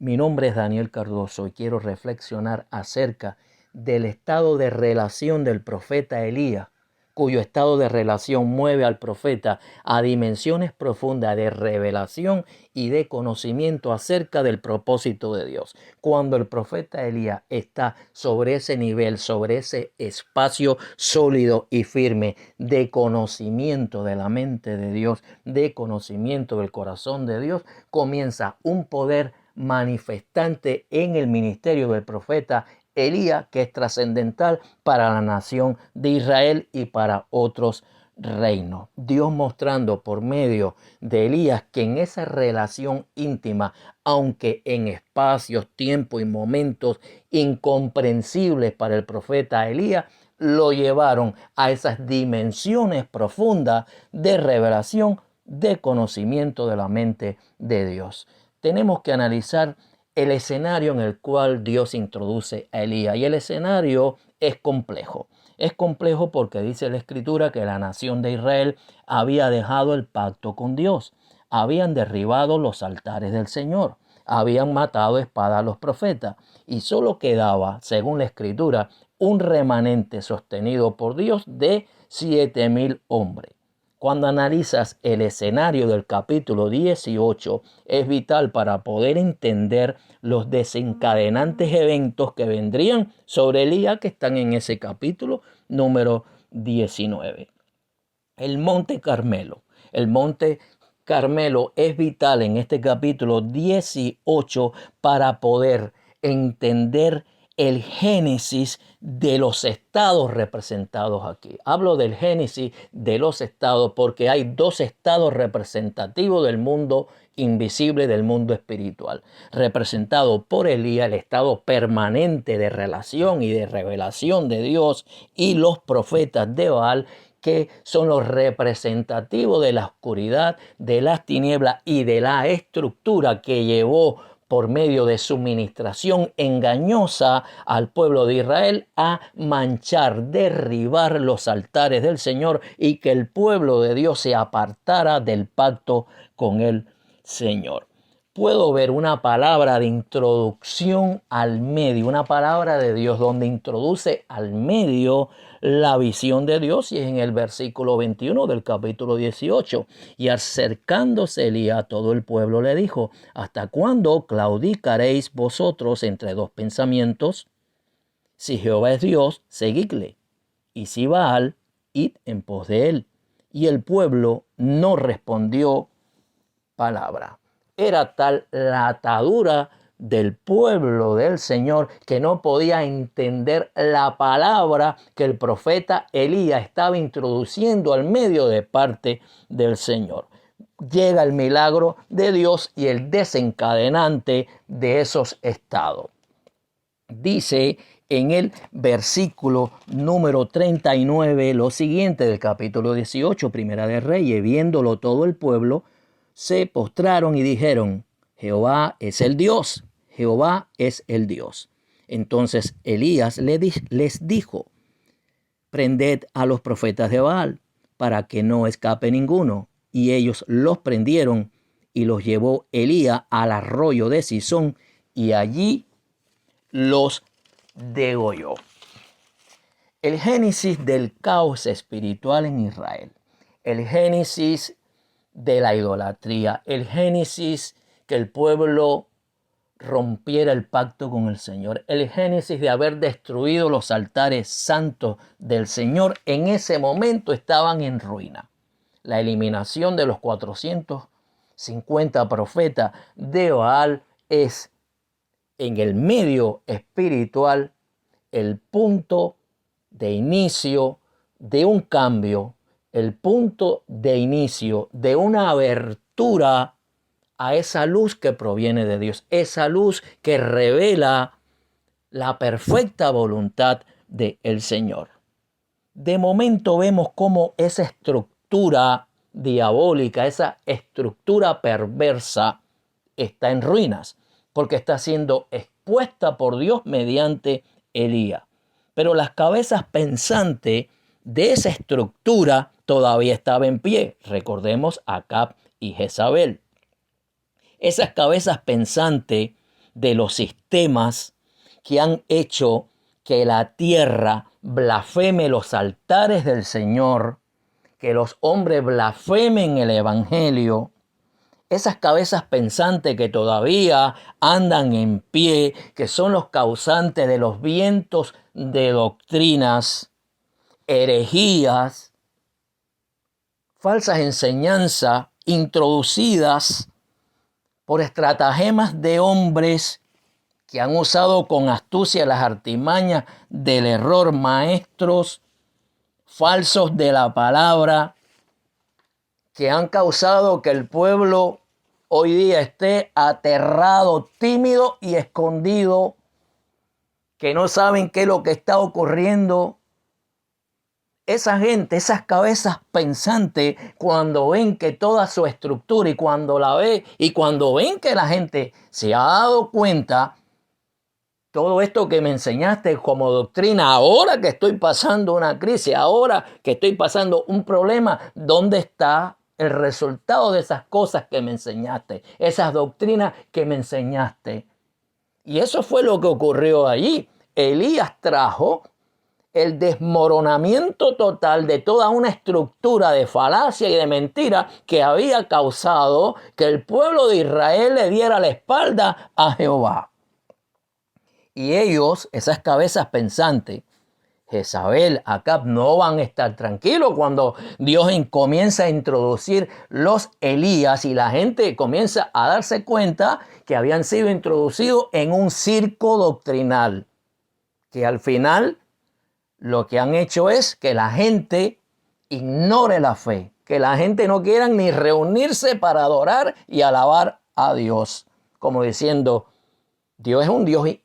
Mi nombre es Daniel Cardoso y quiero reflexionar acerca del estado de relación del profeta Elías, cuyo estado de relación mueve al profeta a dimensiones profundas de revelación y de conocimiento acerca del propósito de Dios. Cuando el profeta Elías está sobre ese nivel, sobre ese espacio sólido y firme de conocimiento de la mente de Dios, de conocimiento del corazón de Dios, comienza un poder manifestante en el ministerio del profeta Elías, que es trascendental para la nación de Israel y para otros reinos. Dios mostrando por medio de Elías que en esa relación íntima, aunque en espacios, tiempo y momentos incomprensibles para el profeta Elías, lo llevaron a esas dimensiones profundas de revelación, de conocimiento de la mente de Dios. Tenemos que analizar el escenario en el cual Dios introduce a Elías. Y el escenario es complejo. Es complejo porque dice la Escritura que la nación de Israel había dejado el pacto con Dios. Habían derribado los altares del Señor. Habían matado a espada a los profetas. Y solo quedaba, según la Escritura, un remanente sostenido por Dios de 7,000 hombres. Cuando analizas el escenario del capítulo 18, es vital para poder entender los desencadenantes eventos que vendrían sobre Elías, que están en ese capítulo número 19. El Monte Carmelo. El Monte Carmelo es vital en este capítulo 18 para poder entender el génesis de los estados representados aquí. Hablo del génesis de los estados porque hay dos estados representativos del mundo invisible, del mundo espiritual. Representado por Elías, el estado permanente de relación y de revelación de Dios, y los profetas de Baal, que son los representativos de la oscuridad, de las tinieblas y de la estructura que llevó por medio de su ministración engañosa al pueblo de Israel a manchar, derribar los altares del Señor y que el pueblo de Dios se apartara del pacto con el Señor. Puedo ver una palabra de introducción al medio, una palabra de Dios donde introduce al medio la visión de Dios, y es en el versículo 21 del capítulo 18. Y acercándose Elías a todo el pueblo le dijo: ¿hasta cuándo claudicaréis vosotros entre dos pensamientos? Si Jehová es Dios, seguidle, y si Baal, id en pos de él. Y el pueblo no respondió palabra. Era tal la atadura del pueblo del Señor que no podía entender la palabra que el profeta Elías estaba introduciendo al medio de parte del Señor. Llega el milagro de Dios y el desencadenante de esos estados. Dice en el versículo número 39 lo siguiente del capítulo 18, Primera de Reyes: viéndolo todo el pueblo, se postraron y dijeron: Jehová es el Dios, Jehová es el Dios. Entonces Elías les dijo: prended a los profetas de Baal, para que no escape ninguno. Y ellos los prendieron y los llevó Elías al arroyo de Cisón, y allí los degolló. El génesis del caos espiritual en Israel, el génesis de la idolatría, el génesis que el pueblo rompiera el pacto con el Señor, el génesis de haber destruido los altares santos del Señor, en ese momento estaban en ruina. La eliminación de los 450 profetas de Baal es, en el medio espiritual, el punto de inicio de un cambio, el punto de inicio de una abertura a esa luz que proviene de Dios, esa luz que revela la perfecta voluntad del Señor. De momento vemos cómo esa estructura diabólica, esa estructura perversa está en ruinas, porque está siendo expuesta por Dios mediante Elías. Pero las cabezas pensantes de esa estructura todavía estaban en pie. Recordemos a Acab y Jezabel. Esas cabezas pensantes de los sistemas que han hecho que la tierra blasfeme los altares del Señor, que los hombres blasfemen el Evangelio, esas cabezas pensantes que todavía andan en pie, que son los causantes de los vientos de doctrinas, herejías, falsas enseñanzas introducidas por estratagemas de hombres que han usado con astucia las artimañas del error, maestros falsos de la palabra, que han causado que el pueblo hoy día esté aterrado, tímido y escondido, que no saben qué es lo que está ocurriendo. Esa gente, esas cabezas pensantes, cuando ven que toda su estructura y cuando la ve y cuando ven que la gente se ha dado cuenta, todo esto que me enseñaste como doctrina, ahora que estoy pasando una crisis, ahora que estoy pasando un problema, ¿dónde está el resultado de esas cosas que me enseñaste? Esas doctrinas que me enseñaste. Y eso fue lo que ocurrió allí. Elías trajo el desmoronamiento total de toda una estructura de falacia y de mentira que había causado que el pueblo de Israel le diera la espalda a Jehová. Y ellos, esas cabezas pensantes, Jezabel, Acab, no van a estar tranquilos cuando Dios comienza a introducir los Elías y la gente comienza a darse cuenta que habían sido introducidos en un circo doctrinal, que al final lo que han hecho es que la gente ignore la fe, que la gente no quiera ni reunirse para adorar y alabar a Dios, como diciendo, Dios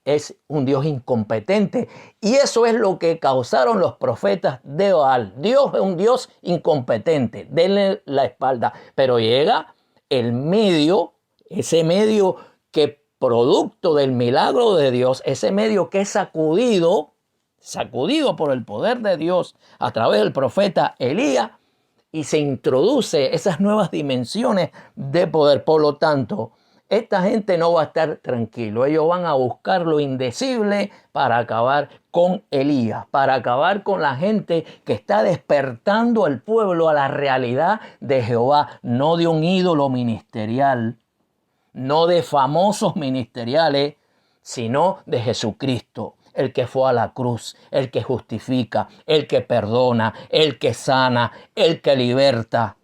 es un Dios incompetente. Y eso es lo que causaron los profetas de Baal. Dios es un Dios incompetente. Denle la espalda. Pero llega el medio, ese medio que producto del milagro de Dios, ese medio que es sacudido por el poder de Dios a través del profeta Elías, y se introduce esas nuevas dimensiones de poder. Por lo tanto, esta gente no va a estar tranquilo. Ellos van a buscar lo indecible para acabar con Elías, para acabar con la gente que está despertando al pueblo a la realidad de Jehová, no de un ídolo ministerial, no de famosos ministeriales, sino de Jesucristo, el que fue a la cruz, el que justifica, el que perdona, el que sana, el que liberta.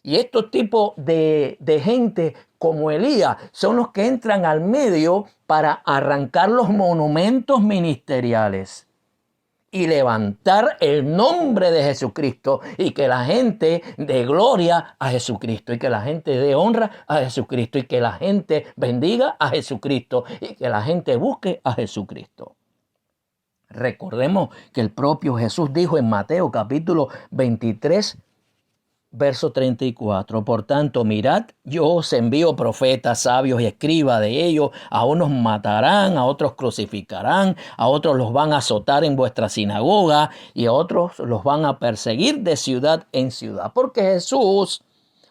Y estos tipos de gente como Elías son los que entran al medio para arrancar los monumentos ministeriales y levantar el nombre de Jesucristo, y que la gente dé gloria a Jesucristo, y que la gente dé honra a Jesucristo, y que la gente bendiga a Jesucristo, y que la gente busque a Jesucristo. Recordemos que el propio Jesús dijo en Mateo capítulo 23, verso 34, por tanto, mirad, yo os envío profetas, sabios y escribas. De ellos a unos matarán, a otros crucificarán, a otros los van a azotar en vuestra sinagoga y a otros los van a perseguir de ciudad en ciudad. Porque Jesús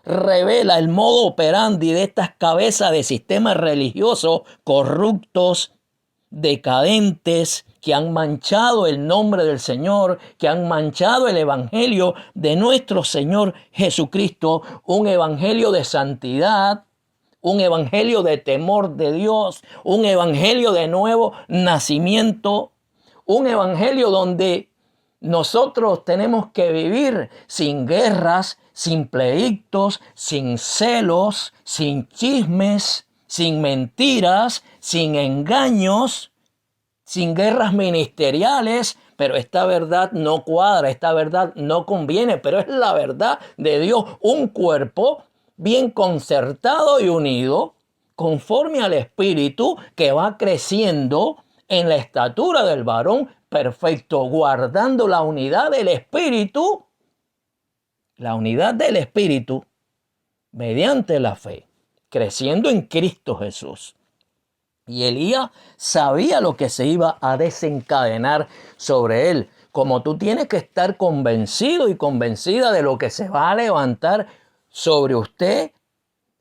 revela el modo operandi de estas cabezas de sistemas religiosos corruptos, decadentes, que han manchado el nombre del Señor, que han manchado el evangelio de nuestro Señor Jesucristo, un evangelio de santidad, un evangelio de temor de Dios, un evangelio de nuevo nacimiento, un evangelio donde nosotros tenemos que vivir sin guerras, sin pleitos, sin celos, sin chismes, sin mentiras, sin engaños, sin guerras ministeriales. Pero esta verdad no cuadra, esta verdad no conviene, pero es la verdad de Dios, un cuerpo bien concertado y unido, conforme al Espíritu, que va creciendo en la estatura del varón perfecto, guardando la unidad del Espíritu mediante la fe, creciendo en Cristo Jesús. Y Elías sabía lo que se iba a desencadenar sobre él. Como tú tienes que estar convencido y convencida de lo que se va a levantar sobre usted,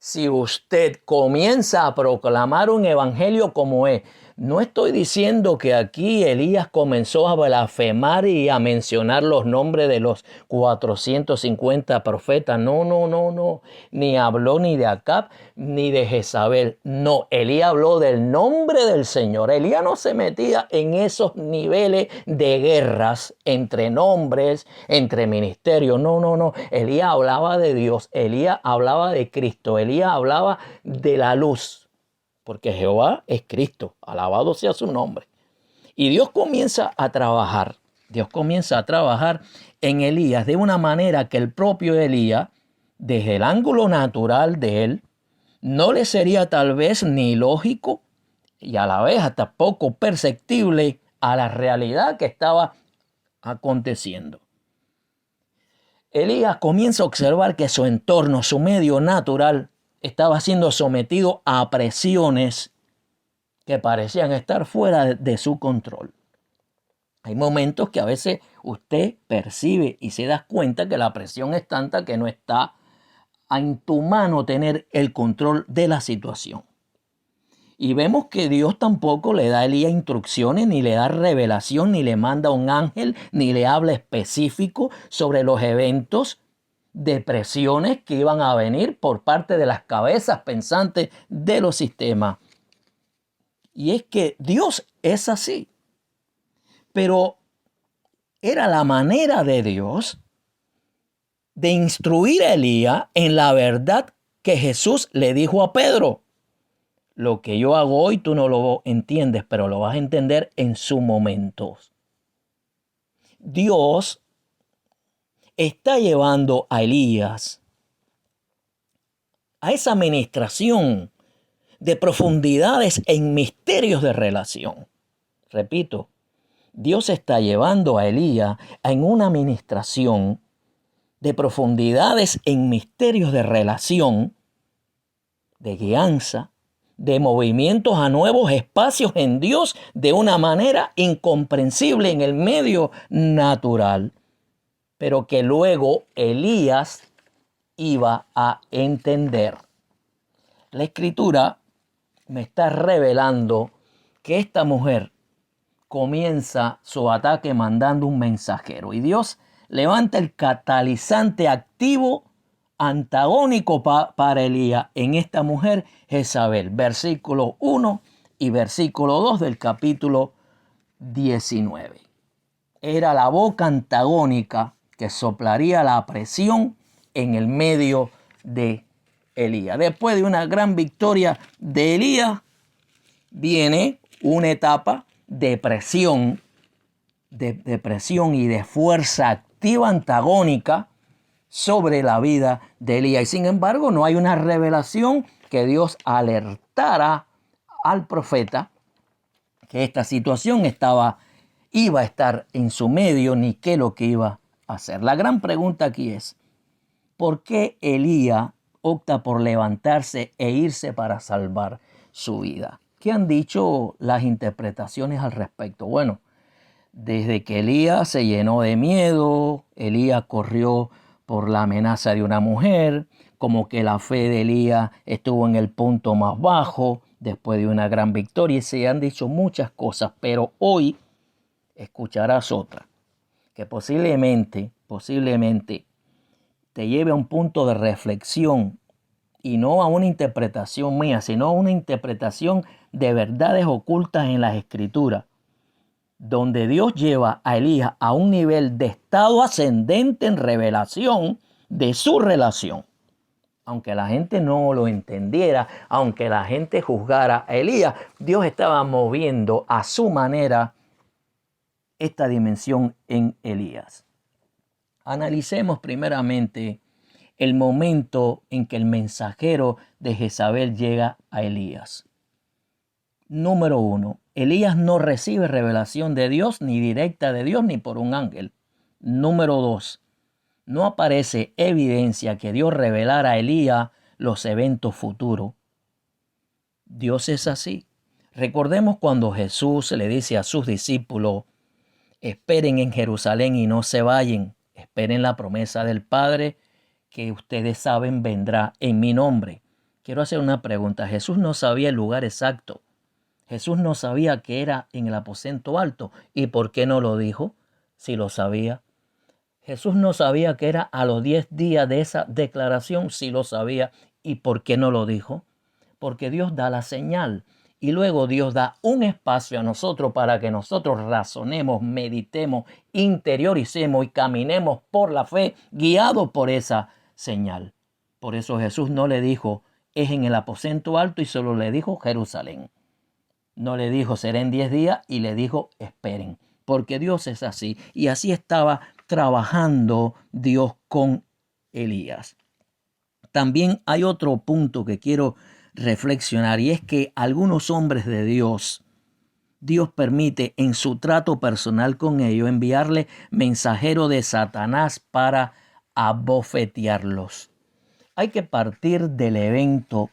si usted comienza a proclamar un evangelio como es. No estoy diciendo que aquí Elías comenzó a blasfemar y a mencionar los nombres de los 450 profetas. No, no, no, no. Ni habló ni de Acab ni de Jezabel. No, Elías habló del nombre del Señor. Elías no se metía en esos niveles de guerras entre nombres, entre ministerios. No, no, no. Elías hablaba de Dios. Elías hablaba de Cristo. Elías hablaba de la luz. Porque Jehová es Cristo, alabado sea su nombre. Y Dios comienza a trabajar en Elías de una manera que el propio Elías, desde el ángulo natural de él, no le sería tal vez ni lógico y a la vez hasta poco perceptible a la realidad que estaba aconteciendo. Elías comienza a observar que su entorno, su medio natural, estaba siendo sometido a presiones que parecían estar fuera de su control. Hay momentos que a veces usted percibe y se da cuenta que la presión es tanta que no está en tu mano tener el control de la situación. Y vemos que Dios tampoco le da a Elías instrucciones, ni le da revelación, ni le manda un ángel, ni le habla específico sobre los eventos de presiones que iban a venir por parte de las cabezas pensantes de los sistemas. Y es que Dios es así. Pero era la manera de Dios de instruir a Elías en la verdad que Jesús le dijo a Pedro. Lo que yo hago hoy tú no lo entiendes, pero lo vas a entender en su momento. Dios está llevando a Elías a esa administración de profundidades en misterios de relación. Repito, Dios está llevando a Elías en una administración de profundidades en misterios de relación, de guianza, de movimientos a nuevos espacios en Dios de una manera incomprensible en el medio natural, pero que luego Elías iba a entender. La Escritura me está revelando que esta mujer comienza su ataque mandando un mensajero y Dios levanta el catalizante activo antagónico para Elías en esta mujer, Jezabel, versículo 1 y versículo 2 del capítulo 19. Era la boca antagónica que soplaría la presión en el medio de Elías. Después de una gran victoria de Elías, viene una etapa de presión, de presión y de fuerza activa antagónica sobre la vida de Elías. Y sin embargo, no hay una revelación que Dios alertara al profeta que esta situación iba a estar en su medio, ni qué lo que iba a hacer. La gran pregunta aquí es, ¿por qué Elías opta por levantarse e irse para salvar su vida? ¿Qué han dicho las interpretaciones al respecto? Bueno, desde que Elías se llenó de miedo, Elías corrió por la amenaza de una mujer, como que la fe de Elías estuvo en el punto más bajo después de una gran victoria, y se han dicho muchas cosas, pero hoy escucharás otra, que posiblemente te lleve a un punto de reflexión y no a una interpretación mía, sino a una interpretación de verdades ocultas en las Escrituras, donde Dios lleva a Elías a un nivel de estado ascendente en revelación de su relación. Aunque la gente no lo entendiera, aunque la gente juzgara a Elías, Dios estaba moviendo a su manera esta dimensión en Elías. Analicemos primeramente el momento en que el mensajero de Jezabel llega a Elías. Número 1. Elías no recibe revelación de Dios, ni directa de Dios, ni por un ángel. Número 2. No aparece evidencia que Dios revelara a Elías los eventos futuros. Dios es así. Recordemos cuando Jesús le dice a sus discípulos, esperen en Jerusalén y no se vayan, esperen la promesa del Padre que ustedes saben vendrá en mi nombre. quiero hacer una pregunta. Jesús no sabía el lugar exacto. Jesús no sabía que era en el aposento alto. ¿Y por qué no lo dijo? Si lo sabía. Jesús no sabía que era a los 10 días de esa declaración. Si lo sabía. ¿Y por qué no lo dijo? Porque Dios da la señal. Y luego Dios da un espacio a nosotros para que nosotros razonemos, meditemos, interioricemos y caminemos por la fe, guiados por esa señal. Por eso Jesús no le dijo, es en el aposento alto, y solo le dijo Jerusalén. No le dijo, será en 10 días, y le dijo, esperen. Porque Dios es así. Y así estaba trabajando Dios con Elías. También hay otro punto que quiero reflexionar, y es que algunos hombres de Dios permite en su trato personal con ellos enviarle mensajero de Satanás para abofetearlos. Hay que partir del evento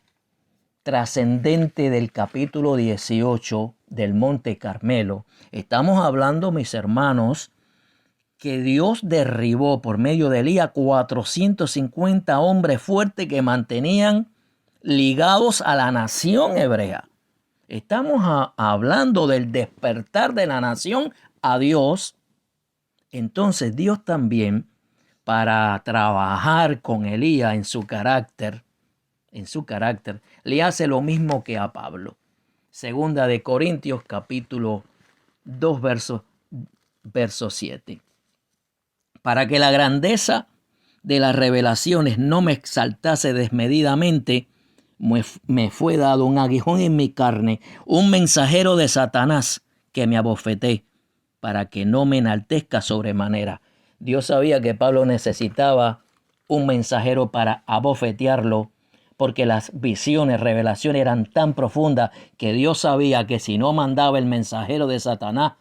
trascendente del capítulo 18 del Monte Carmelo. Estamos hablando, mis hermanos, que Dios derribó por medio de Elías 450 hombres fuertes que mantenían ligados a la nación hebrea. Estamos hablando del despertar de la nación a Dios. Entonces Dios también, para trabajar con Elías en su carácter, le hace lo mismo que a Pablo. Segunda de Corintios capítulo 2 verso 7. Para que la grandeza de las revelaciones no me exaltase desmedidamente, me fue dado un aguijón en mi carne, un mensajero de Satanás que me abofeté, para que no me enaltezca sobremanera. Dios sabía que Pablo necesitaba un mensajero para abofetearlo, porque las visiones, revelaciones eran tan profundas que Dios sabía que si no mandaba el mensajero de Satanás,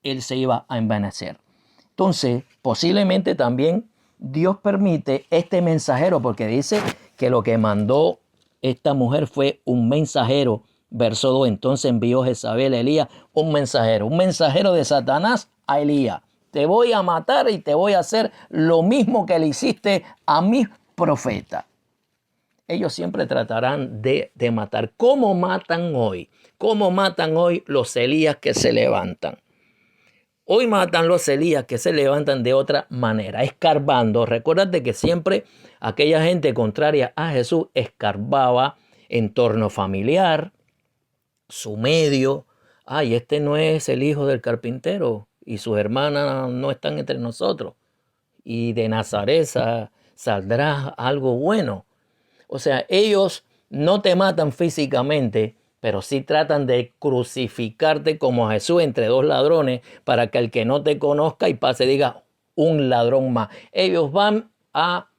él se iba a envanecer. Entonces, posiblemente también Dios permite este mensajero, porque dice que lo que mandó esta mujer fue un mensajero. Verso 2, entonces envió Jezabel a Elías un mensajero de Satanás a Elías. Te voy a matar y te voy a hacer lo mismo que le hiciste a mis profetas. Ellos siempre tratarán de matar. ¿Cómo matan hoy? ¿Cómo matan hoy los Elías que se levantan? Hoy matan los Elías que se levantan de otra manera, escarbando. Recuérdate que siempre aquella gente contraria a Jesús escarbaba entorno familiar, su medio. Ay, este no es el hijo del carpintero y sus hermanas no están entre nosotros. Y de Nazaret saldrá algo bueno. O sea, ellos no te matan físicamente, pero sí tratan de crucificarte como a Jesús entre dos ladrones, para que el que no te conozca y pase diga un ladrón más. Ellos van a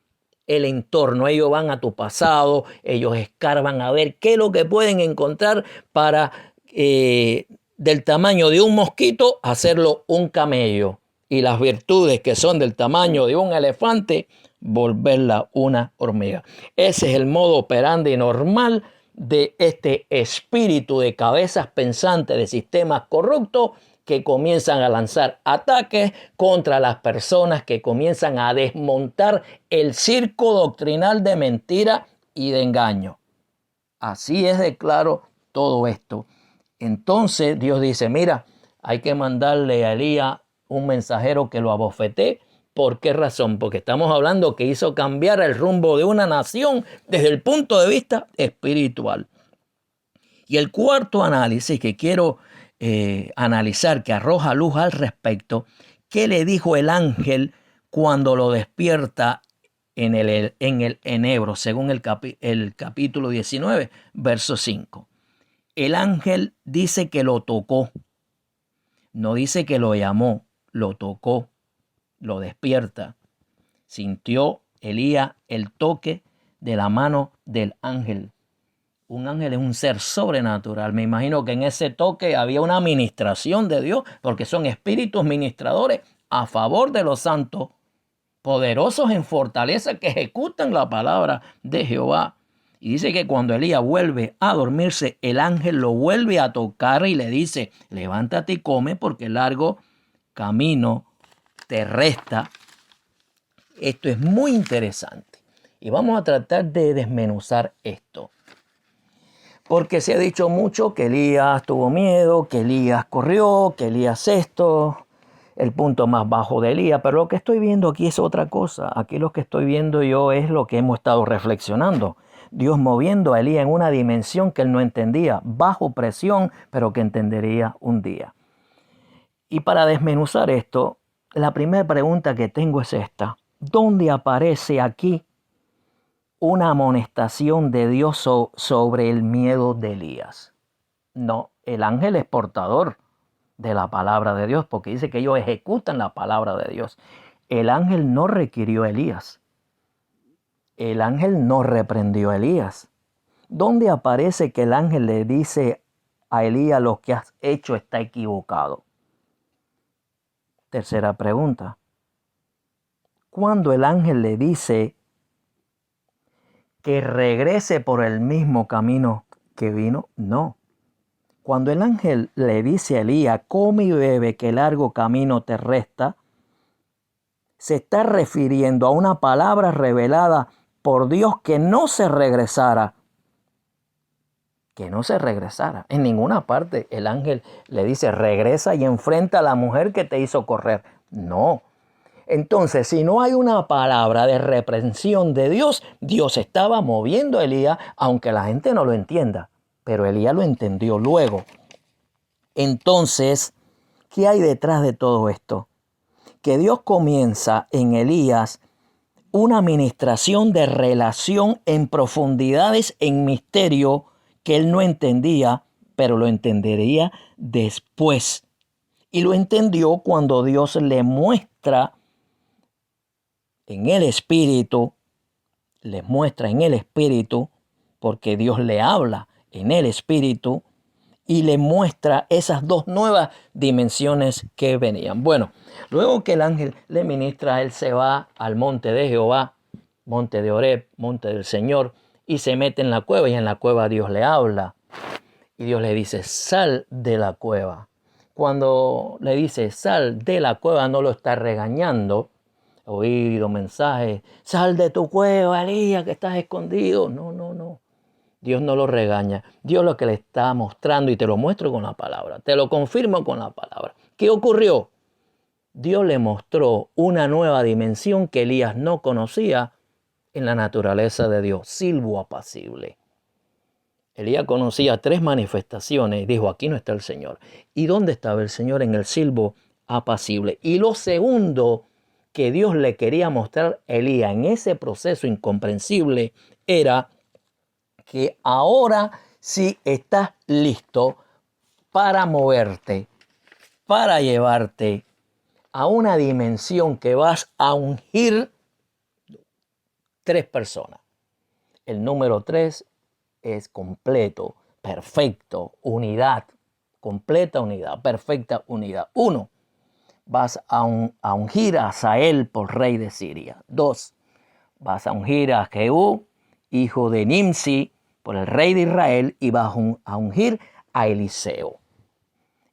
el entorno, ellos van a tu pasado, ellos escarban a ver qué es lo que pueden encontrar para del tamaño de un mosquito hacerlo un camello, y las virtudes que son del tamaño de un elefante volverla una hormiga. Ese es el modo operandi normal de este espíritu de cabezas pensantes de sistemas corruptos que comienzan a lanzar ataques contra las personas, que comienzan a desmontar el circo doctrinal de mentira y de engaño. Así es de claro todo esto. Entonces Dios dice, mira, hay que mandarle a Elías un mensajero que lo abofetee. ¿Por qué razón? Porque estamos hablando que hizo cambiar el rumbo de una nación desde el punto de vista espiritual. Y el cuarto análisis que quiero analizar, que arroja luz al respecto, ¿qué le dijo el ángel cuando lo despierta en el enebro, según el capítulo 19, verso 5? El ángel dice que lo tocó, no dice que lo llamó, lo tocó, lo despierta. Sintió Elías el toque de la mano del ángel. Un ángel es un ser sobrenatural. Me imagino que en ese toque había una ministración de Dios, porque son espíritus ministradores a favor de los santos, poderosos en fortaleza, que ejecutan la palabra de Jehová. Y dice que cuando Elías vuelve a dormirse, el ángel lo vuelve a tocar y le dice, levántate y come, porque el largo camino te resta. Esto es muy interesante. Y vamos a tratar de desmenuzar esto. Porque se ha dicho mucho que Elías tuvo miedo, que Elías corrió, que Elías esto, el punto más bajo de Elías. Pero lo que estoy viendo aquí es otra cosa. Aquí lo que estoy viendo yo es lo que hemos estado reflexionando. Dios moviendo a Elías en una dimensión que él no entendía, bajo presión, pero que entendería un día. Y para desmenuzar esto, la primera pregunta que tengo es esta. ¿Dónde aparece aquí una amonestación de Dios sobre el miedo de Elías? No, el ángel es portador de la palabra de Dios, porque dice que ellos ejecutan la palabra de Dios. El ángel no requirió a Elías. El ángel no reprendió a Elías. ¿Dónde aparece que el ángel le dice a Elías: lo que has hecho está equivocado? Tercera pregunta. Cuando el ángel le dice que regrese por el mismo camino que vino, no. Cuando el ángel le dice a Elías: come y bebe, que largo camino te resta, se está refiriendo a una palabra revelada por Dios que no se regresara. Que no se regresara. En ninguna parte el ángel le dice: regresa y enfrenta a la mujer que te hizo correr. No. Entonces, si no hay una palabra de reprensión de Dios, Dios estaba moviendo a Elías, aunque la gente no lo entienda. Pero Elías lo entendió luego. Entonces, ¿qué hay detrás de todo esto? Que Dios comienza en Elías una administración de relación en profundidades, en misterio, que él no entendía, pero lo entendería después. Y lo entendió cuando Dios le muestra en el Espíritu, porque Dios le habla en el Espíritu y le muestra esas dos nuevas dimensiones que venían. Bueno, luego que el ángel le ministra, él se va al monte de Jehová, monte de Oreb, monte del Señor, y se mete en la cueva, y en la cueva Dios le habla. Y Dios le dice: sal de la cueva. Cuando le dice sal de la cueva, no lo está regañando. He oído mensajes: sal de tu cueva, Elías, que estás escondido. No. Dios no lo regaña. Dios lo que le está mostrando, y te lo muestro con la palabra, te lo confirmo con la palabra. ¿Qué ocurrió? Dios le mostró una nueva dimensión que Elías no conocía en la naturaleza de Dios: silbo apacible. Elías conocía tres manifestaciones y dijo: aquí no está el Señor. ¿Y dónde estaba el Señor? En el silbo apacible. Y lo segundo que Dios le quería mostrar a Elías en ese proceso incomprensible era que ahora sí estás listo para moverte, para llevarte a una dimensión que vas a ungir tres personas. El número 3 es completo, perfecto, unidad, completa unidad, perfecta unidad. 1, vas a ungir a Hazael por rey de Siria. 2, vas a ungir a Jehú, hijo de Nimsi, por el rey de Israel, y vas a ungir a Eliseo.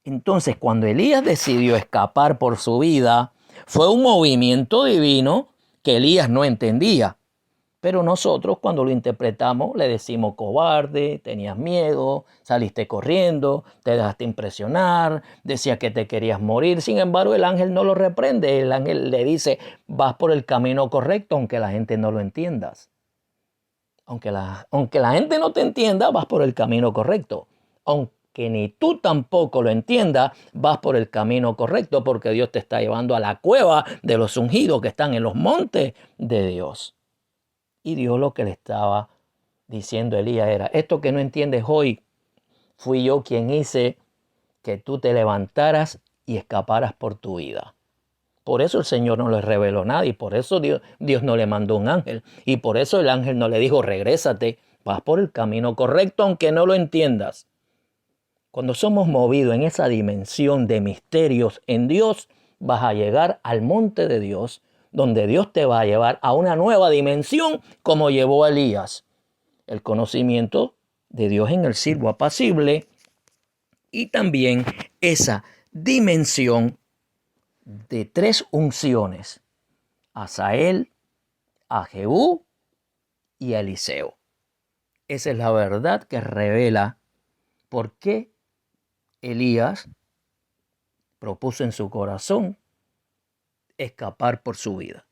Entonces, cuando Elías decidió escapar por su vida, fue un movimiento divino que Elías no entendía. Pero nosotros, cuando lo interpretamos, le decimos: cobarde, tenías miedo, saliste corriendo, te dejaste impresionar, decías que te querías morir. Sin embargo, el ángel no lo reprende. El ángel le dice: vas por el camino correcto, aunque la gente no lo entiendas. Aunque la gente no te entienda, vas por el camino correcto. Aunque ni tú tampoco lo entiendas, vas por el camino correcto, porque Dios te está llevando a la cueva de los ungidos que están en los montes de Dios. Y Dios lo que le estaba diciendo a Elías era: esto que no entiendes hoy, fui yo quien hice que tú te levantaras y escaparas por tu vida. Por eso el Señor no le reveló nada, y por eso Dios no le mandó un ángel. Y por eso el ángel no le dijo: regrésate, vas por el camino correcto, aunque no lo entiendas. Cuando somos movidos en esa dimensión de misterios en Dios, vas a llegar al monte de Dios, donde Dios te va a llevar a una nueva dimensión, como llevó a Elías. El conocimiento de Dios en el silbo apacible, y también esa dimensión de tres unciones: a Hazael, a Jehú y Eliseo. Esa es la verdad que revela por qué Elías propuso en su corazón escapar por su vida.